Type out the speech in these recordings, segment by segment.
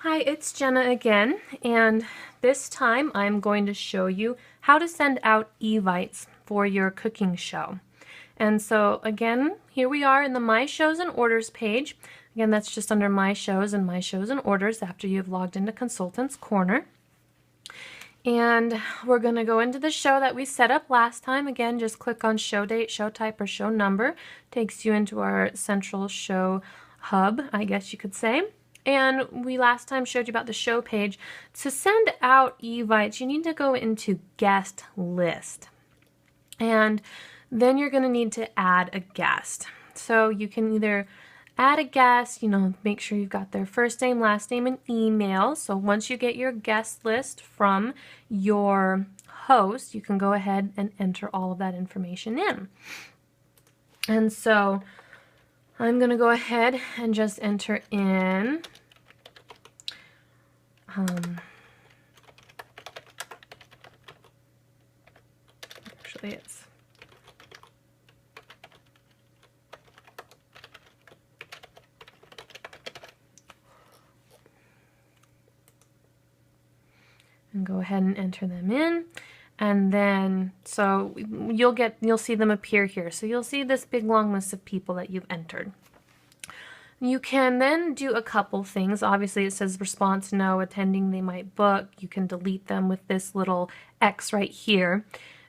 Hi, it's Jenna again, and this time I'm going to show you how to send out evites for your cooking show. And so again, here we are in the My Shows and Orders page. Again, that's just under My Shows and My Shows and Orders after you've logged into Consultants Corner. And we're going to go into the show that we set up last time. Again, just click on show date, show type, or show number. Takes you into our central show hub, I guess you could say. And we last time showed you about the show page. To send out evites, you need to go into guest list. And then you're going to need to add a guest. So you can either add a guest, make sure you've got their first name, last name, and email. So once you get your guest list from your host, you can go ahead and enter all of that information in. And so I'm going to go ahead and just enter in actually it's and go ahead and enter them in. And then, so you'll see them appear here. So you'll see this big long list of people that you've entered. You can then do a couple things. Obviously it says response no, attending they might book. You can delete them with this little X right here.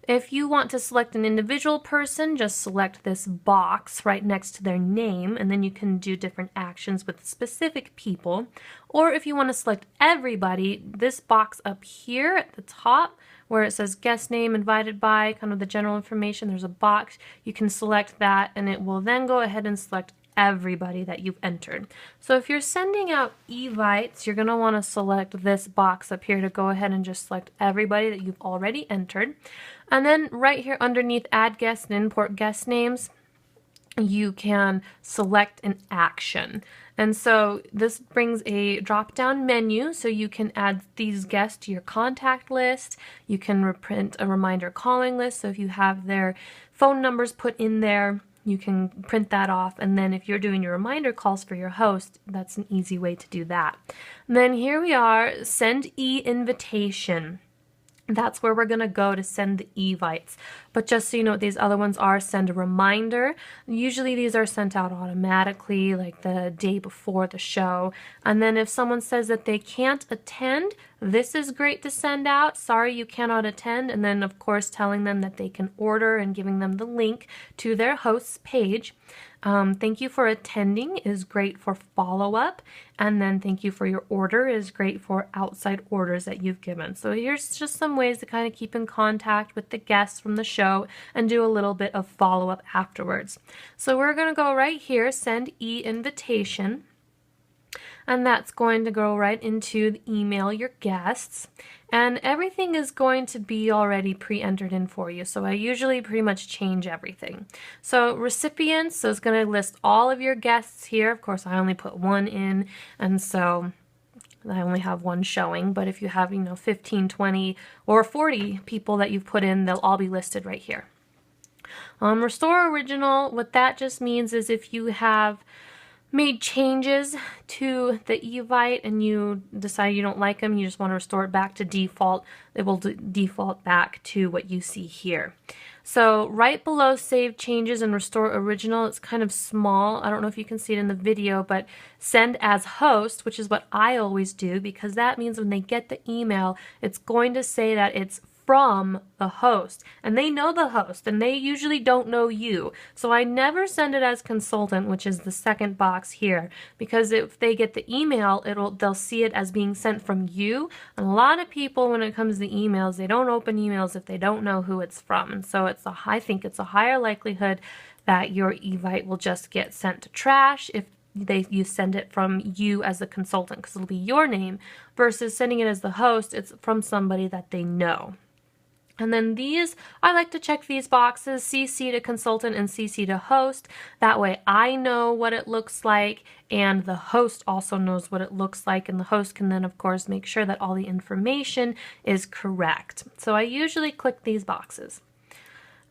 If you want to select an individual person, just select this box right next to their name, and then you can do different actions with specific people. Or if you want to select everybody, this box up here at the top where it says guest name, invited by, kind of the general information, there's a box. You can select that and it will then go ahead and select everybody that you've entered. So if you're sending out evites, you're going to want to select this box up here to go ahead and just select everybody that you've already entered. And then right here underneath add guests and import guest names, you can select an action. And so this brings a drop-down menu, so you can add these guests to your contact list. You can reprint a reminder calling list, so if you have their phone numbers put in there, you can print that off, and then if you're doing your reminder calls for your host, that's an easy way to do that. And then here we are, send e-invitation. That's where we're going to go to send the evites. But just so you know what these other ones are, send a reminder. Usually these are sent out automatically, like the day before the show. And then if someone says that they can't attend, this is great to send out. Sorry, you cannot attend. And then, of course, telling them that they can order and giving them the link to their host's page. Thank you for attending is great for follow-up, and then thank you for your order is great for outside orders that you've given. So here's just some ways to kind of keep in contact with the guests from the show and do a little bit of follow-up afterwards. So we're going to go right here, send e-invitation. And that's going to go right into the email your guests, and everything is going to be already pre-entered in for you. So I usually pretty much change everything. So recipients, so it's going to list all of your guests here. Of course, I only put one in, and so I only have one showing, but if you have 15, 20, or 40 people that you've put in, they'll all be listed right here. Restore original, what that just means is if you have made changes to the evite and you decide you don't like them, you just want to restore it back to default, it will default back to what you see here. So right below save changes and restore original, it's kind of small. I don't know if you can see it in the video, but send as host, which is what I always do, because that means when they get the email, it's going to say that it's from the host, and they know the host, and they usually don't know you. So I never send it as consultant, which is the second box here, because if they get the email, they'll see it as being sent from you. And a lot of people, when it comes to emails, they don't open emails if they don't know who it's from. And so I think it's a higher likelihood that your evite will just get sent to trash if you send it from you as the consultant, because it'll be your name, versus sending it as the host, it's from somebody that they know. And then these, I like to check these boxes, CC to consultant and CC to host. That way I know what it looks like and the host also knows what it looks like, and the host can then of course make sure that all the information is correct. So I usually click these boxes.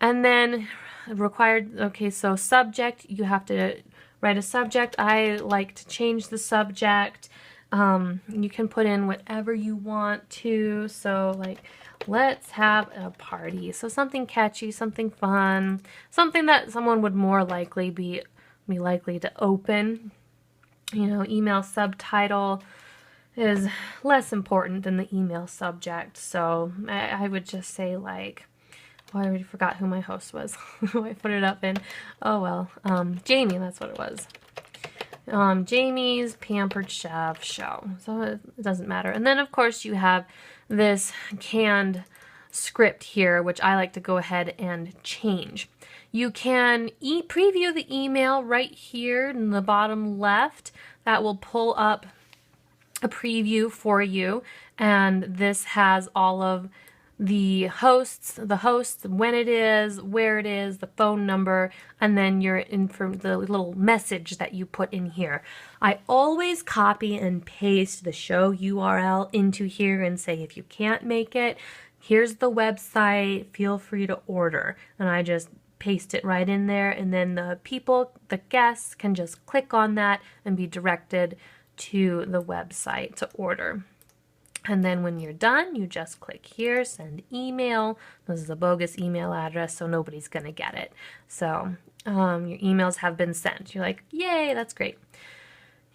And then required, okay, so subject, you have to write a subject. I like to change the subject. You can put in whatever you want to. So like, let's have a party. So something catchy, something fun, something that someone would more likely be likely to open. You know, email subtitle is less important than the email subject. So I would just say like, oh, I already forgot who my host was. I put it up in, oh well, Jamie, that's what it was. Jamie's Pampered Chef Show. So it doesn't matter. And then of course you have this canned script here, which I like to go ahead and change. You can preview the email right here in the bottom left. That will pull up a preview for you, and this has all of the hosts, when it is, where it is, the phone number, and then the little message that you put in here. I always copy and paste the show URL into here and say, if you can't make it, here's the website, feel free to order. And I just paste it right in there, and then the guests can just click on that and be directed to the website to order. And then when you're done, you just click here, send email. This is a bogus email address, so nobody's going to get it. So your emails have been sent. You're like, yay, that's great.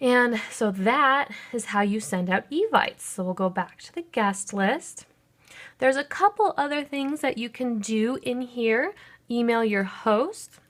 And so that is how you send out evites. So we'll go back to the guest list. There's a couple other things that you can do in here. Email your host.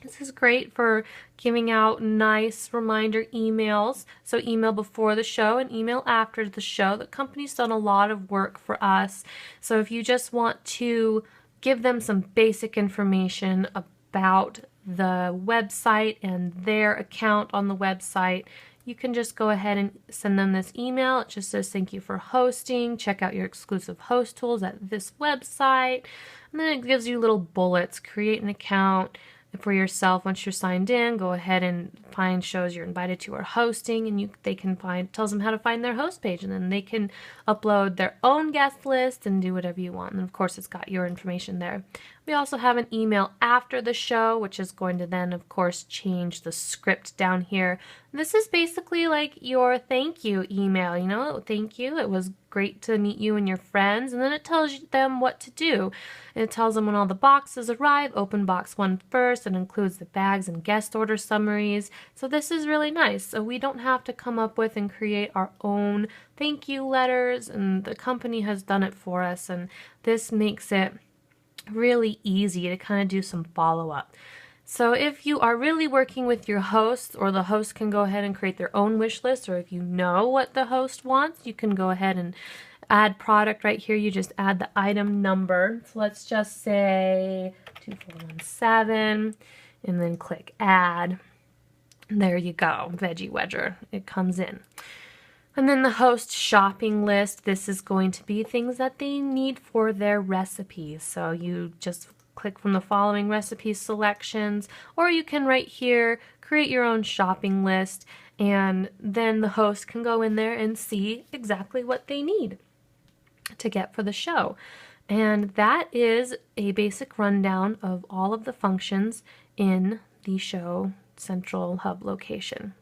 This is great for giving out nice reminder emails. So email before the show and email after the show. The company's done a lot of work for us. So if you just want to give them some basic information about the website and their account on the website, you can just go ahead and send them this email. It just says, thank you for hosting. Check out your exclusive host tools at this website. And then it gives you little bullets. Create an account for yourself. Once you're signed in, go ahead and find shows you're invited to or hosting, and they can tells them how to find their host page, and then they can upload their own guest list and do whatever you want. And of course, it's got your information there. We also have an email after the show, which is going to then, of course, change the script down here. This is basically like your thank you email. You know, thank you. It was great to meet you and your friends. And then it tells them what to do. And it tells them when all the boxes arrive. Open box 1 first. It includes the bags and guest order summaries. So this is really nice. So we don't have to come up with and create our own thank you letters. And the company has done it for us. And this makes it really easy to kind of do some follow-up. So if you are really working with your host, or the host can go ahead and create their own wish list, or if you know what the host wants, you can go ahead and add product right here. You just add the item number. So let's just say 2417 and then click add. There you go, Veggie Wedger. It comes in. And then the host shopping list, this is going to be things that they need for their recipes. So you just click from the following recipe selections, or you can right here create your own shopping list, and then the host can go in there and see exactly what they need to get for the show. And that is a basic rundown of all of the functions in the Show Central Hub location.